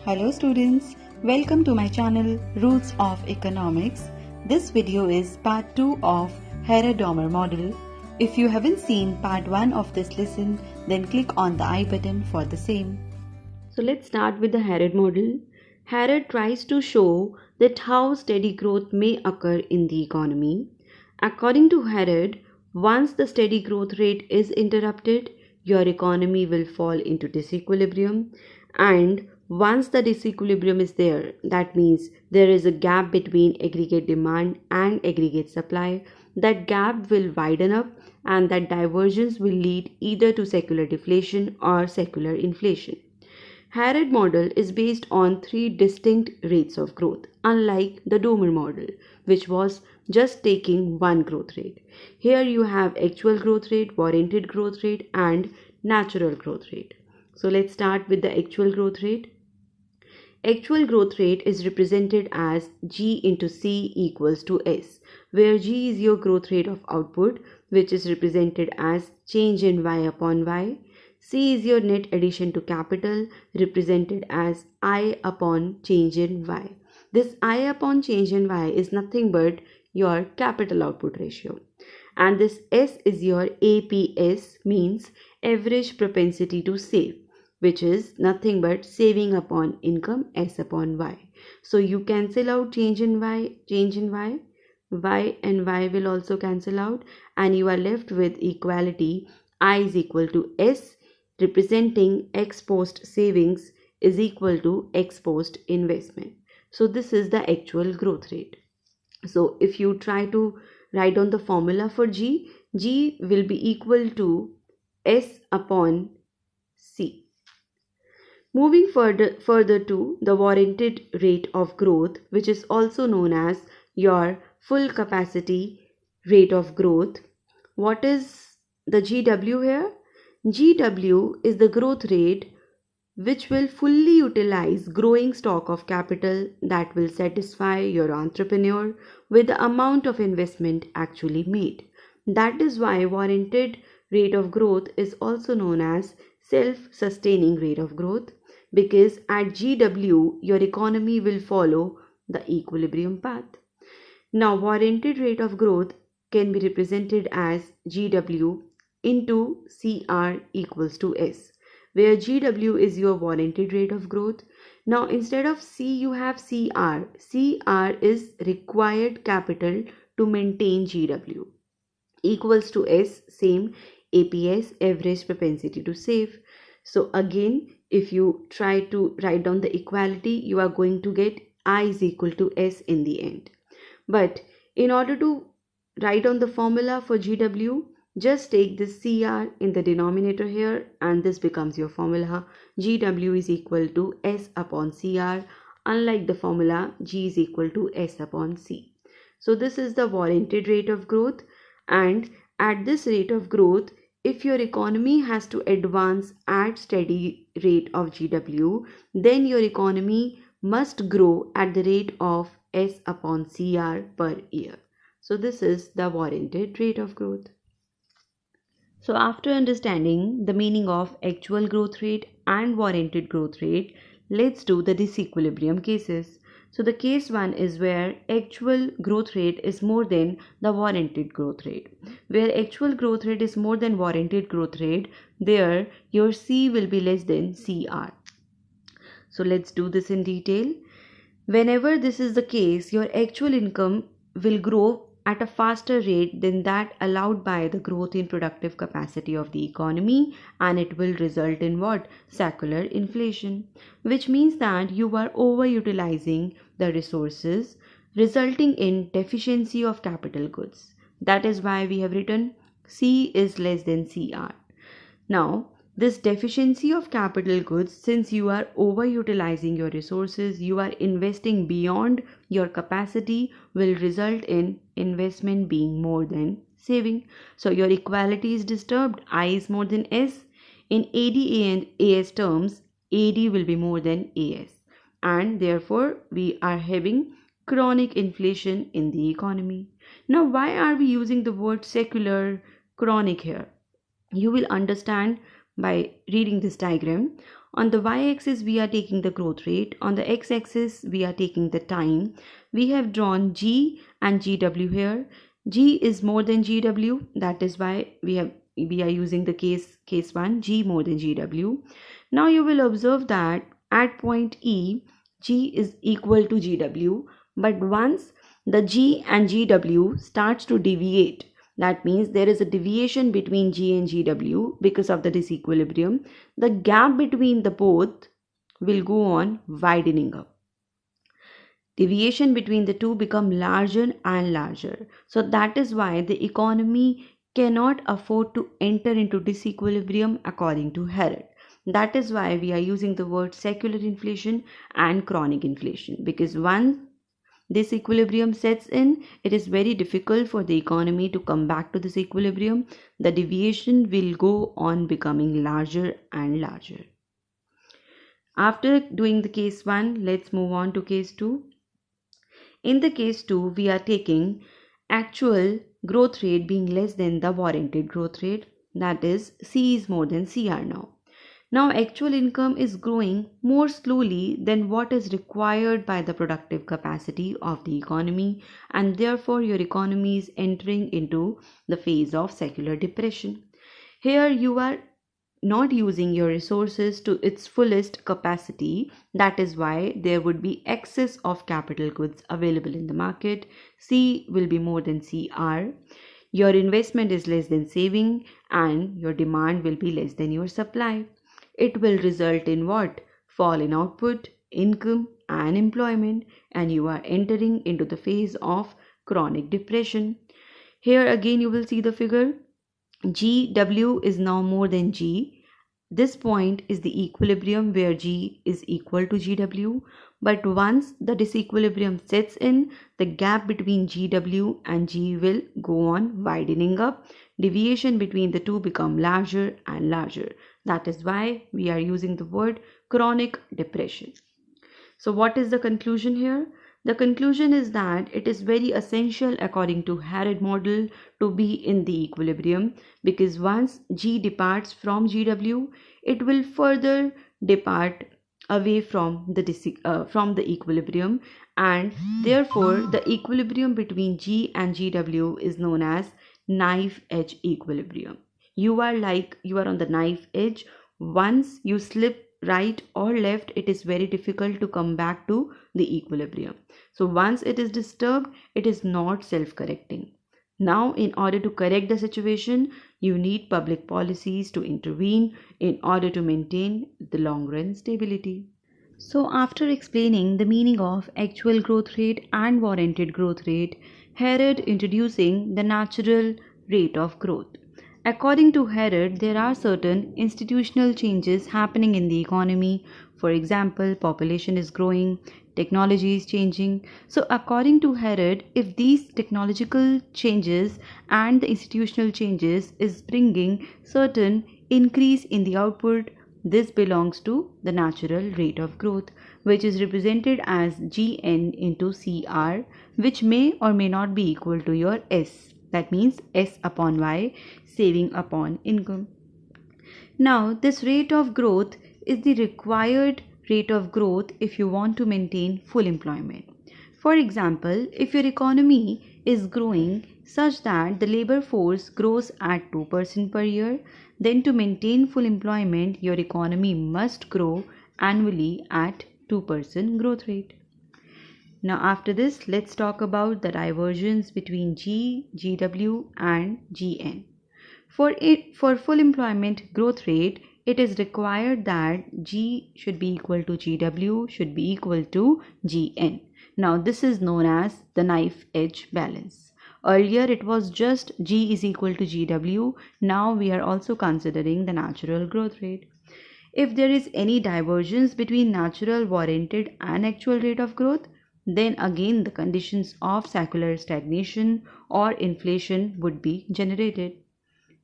Hello students, welcome to my channel Roots of Economics. This video is part 2 of Harrod-Domar model. If you haven't seen part 1 of this lesson, then click on the I button for the same. So let's start with the Harrod model. Harrod tries to show that how steady growth may occur in the economy. According to Harrod, once the steady growth rate is interrupted, your economy will fall into disequilibrium, and once the disequilibrium is there, that means there is a gap between aggregate demand and aggregate supply. That gap will widen up, and that divergence will lead either to secular deflation or secular inflation. Harrod model is based on three distinct rates of growth, unlike the Domar model, which was just taking one growth rate. Here you have actual growth rate, warranted growth rate, and natural growth rate. So let's start with the actual growth rate. Actual growth rate is represented as G into C equals to S, where G is your growth rate of output, which is represented as change in Y upon Y. C is your net addition to capital, represented as I upon change in Y. This I upon change in Y is nothing but your capital output ratio. And this S is your APS, means average propensity to save, which is nothing but saving upon income S upon Y. So you cancel out change in Y, Y and Y will also cancel out, and you are left with equality I is equal to S, representing ex post savings is equal to ex post investment. So this is the actual growth rate. So if you try to write down the formula for G, G will be equal to S upon C. Moving further to the warranted rate of growth, which is also known as your full capacity rate of growth. What is the GW here? GW is the growth rate which will fully utilize growing stock of capital that will satisfy your entrepreneur with the amount of investment actually made. That is why warranted rate of growth is also known as self-sustaining rate of growth, because at GW your economy will follow the equilibrium path. Now warranted rate of growth can be represented as GW into CR equals to S, where GW is your warranted rate of growth. Now instead of C you have CR. CR is required capital to maintain GW, equals to S, same APS, average propensity to save. So again, if you try to write down the equality, you are going to get I is equal to S in the end. But in order to write down the formula for GW, just take this CR in the denominator here, and this becomes your formula. GW is equal to S upon CR, unlike the formula G is equal to S upon C. So this is the warranted rate of growth, and at this rate of growth, if your economy has to advance at steady rate of GW, then your economy must grow at the rate of S upon CR per year. So this is the warranted rate of growth. So after understanding the meaning of actual growth rate and warranted growth rate, let's do the disequilibrium cases. So the case 1 is where actual growth rate is more than the warranted growth rate. Where actual growth rate is more than warranted growth rate, there your C will be less than CR. So let's do this in detail. Whenever this is the case, your actual income will grow at a faster rate than that allowed by the growth in productive capacity of the economy, and it will result in what? Secular inflation, which means that you are overutilizing the resources, resulting in deficiency of capital goods. That is why we have written C is less than CR. Now, this deficiency of capital goods, since you are overutilizing your resources, you are investing beyond your capacity, will result in investment being more than saving. So your equality is disturbed. I is more than S. In ADA and AS terms, AD will be more than AS, and therefore we are having chronic inflation in the economy. Now, why are we using the word secular chronic here? You will understand by reading this diagram. On the y-axis, we are taking the growth rate. On the x-axis, we are taking the time. We have drawn G and GW here. G is more than GW. That is why we are using the case 1, G more than GW. Now you will observe that at point E, G is equal to GW. But once the G and GW starts to deviate, that means there is a deviation between G and GW because of the disequilibrium, the gap between the both will go on widening up. Deviation between the two become larger and larger. So that is why the economy cannot afford to enter into disequilibrium according to Harrod. That is why we are using the word secular inflation and chronic inflation, because once this equilibrium sets in, it is very difficult for the economy to come back to this equilibrium. The deviation will go on becoming larger and larger. After doing the case 1, let's move on to case 2. In the case 2, we are taking actual growth rate being less than the warranted growth rate. That is, C is more than CR now. Now, actual income is growing more slowly than what is required by the productive capacity of the economy, and therefore your economy is entering into the phase of secular depression. Here you are not using your resources to its fullest capacity. That is why there would be excess of capital goods available in the market. C will be more than CR. Your investment is less than saving, and your demand will be less than your supply. It will result in what? Fall in output, income and employment, and you are entering into the phase of chronic depression. Here again you will see the figure. GW is now more than G. This point is the equilibrium where G is equal to GW. But once the disequilibrium sets in, the gap between GW and G will go on widening up. Deviation between the two become larger and larger. That is why we are using the word chronic depression. So what is the conclusion here? The conclusion is that it is very essential according to Harrod model to be in the equilibrium, because once G departs from GW, it will further depart away from the equilibrium, and therefore the equilibrium between G and GW is known as knife edge equilibrium. You are on the knife edge. Once you slip right or left, it is very difficult to come back to the equilibrium. So once it is disturbed, it is not self-correcting. Now, in order to correct the situation, you need public policies to intervene in order to maintain the long-run stability. So after explaining the meaning of actual growth rate and warranted growth rate, Harrod introducing the natural rate of growth. According to Harrod, there are certain institutional changes happening in the economy. For example, population is growing, technology is changing. So according to Harrod, if these technological changes and the institutional changes is bringing certain increase in the output, this belongs to the natural rate of growth, which is represented as Gn into Cr, which may or may not be equal to your S. That means S upon Y, saving upon income. Now, this rate of growth is the required rate of growth if you want to maintain full employment. For example, if your economy is growing such that the labor force grows at 2% per year, then to maintain full employment, your economy must grow annually at 2% growth rate. Now after this, let's talk about the divergence between G, GW and Gn. For full employment growth rate, it is required that G should be equal to GW should be equal to Gn. Now this is known as the knife edge balance. Earlier it was just G is equal to GW. Now we are also considering the natural growth rate. If there is any divergence between natural, warranted and actual rate of growth, then again the conditions of secular stagnation or inflation would be generated.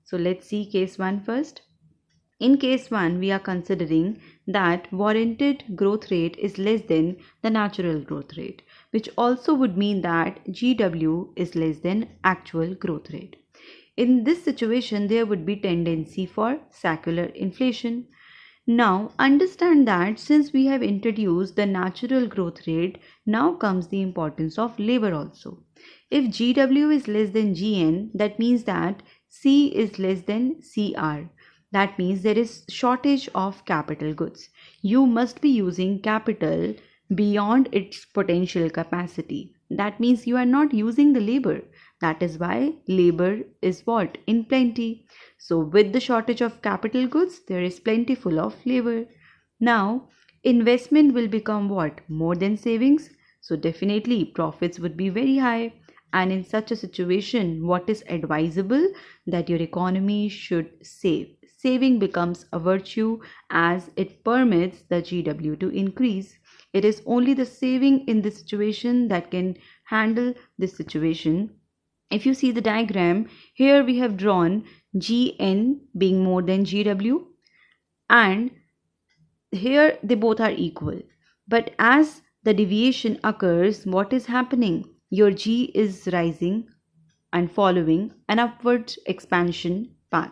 So let's see case 1 first. In case 1, we are considering that warranted growth rate is less than the natural growth rate, which also would mean that GW is less than actual growth rate. In this situation, there would be tendency for secular inflation. Now, understand that since we have introduced the natural growth rate, now comes the importance of labor also. If GW is less than GN, that means that C is less than CR. That means there is shortage of capital goods. You must be using capital beyond its potential capacity. That means you are not using the labor. That is why labor is what? In plenty. So with the shortage of capital goods, there is plentiful of labor. Now, investment will become what? More than savings. So definitely profits would be very high. And in such a situation, what is advisable? That your economy should save. Saving becomes a virtue as it permits the GW to increase. It is only the saving in this situation that can handle this situation. If you see the diagram, here we have drawn GN being more than GW, and here they both are equal. But as the deviation occurs, what is happening? Your G is rising and following an upward expansion path.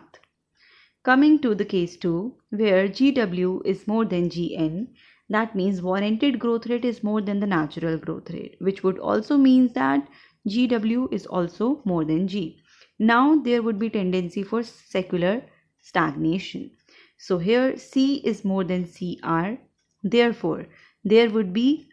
Coming to the case 2, where GW is more than GN, that means warranted growth rate is more than the natural growth rate, which would also means that GW is also more than G. Now there would be tendency for secular stagnation. So here C is more than CR. Therefore, there would be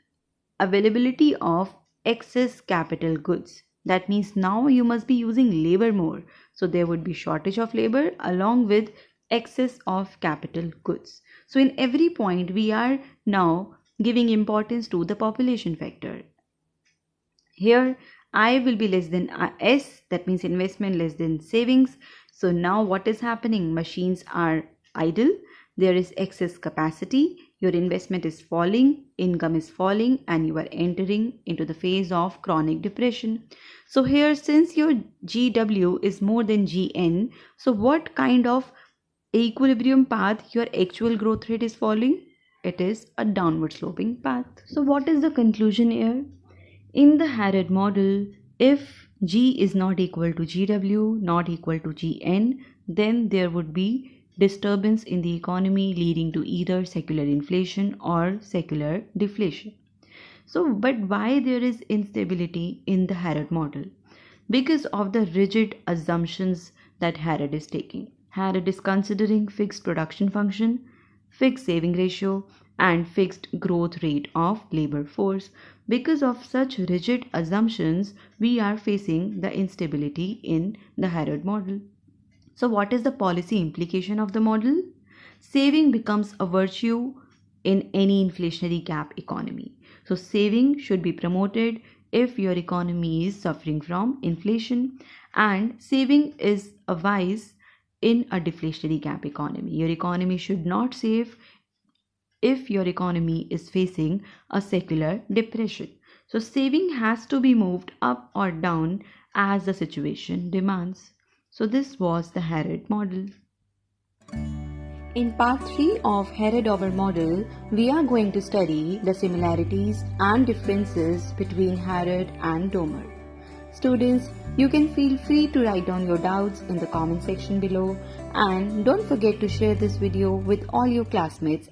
availability of excess capital goods. That means now you must be using labor more. So there would be shortage of labor along with excess of capital goods. So in every point we are now giving importance to the population factor. Here I will be less than S, that means investment less than savings. So now what is happening? Machines are idle, there is excess capacity, your investment is falling, income is falling, and you are entering into the phase of chronic depression. So here, since your GW is more than GN, so what kind of equilibrium path your actual growth rate is following? It is a downward sloping path. So what is the conclusion here? In the Harrod model, if G is not equal to GW, not equal to GN, then there would be disturbance in the economy leading to either secular inflation or secular deflation. So, but why there is instability in the Harrod model? Because of the rigid assumptions that Harrod is taking. Harrod is considering fixed production function, fixed saving ratio, and fixed growth rate of labor force. Because of such rigid assumptions, we are facing the instability in the Harrod model. So what is the policy implication of the model? Saving becomes a virtue in any inflationary gap economy. So saving should be promoted if your economy is suffering from inflation, and saving is a vice in a deflationary gap economy. Your economy should not save if your economy is facing a secular depression. So saving has to be moved up or down as the situation demands. So this was the Harrod model. In part 3 of Harrod-Domer model, we are going to study the similarities and differences between Harrod and Domer. Students, you can feel free to write down your doubts in the comment section below, and don't forget to share this video with all your classmates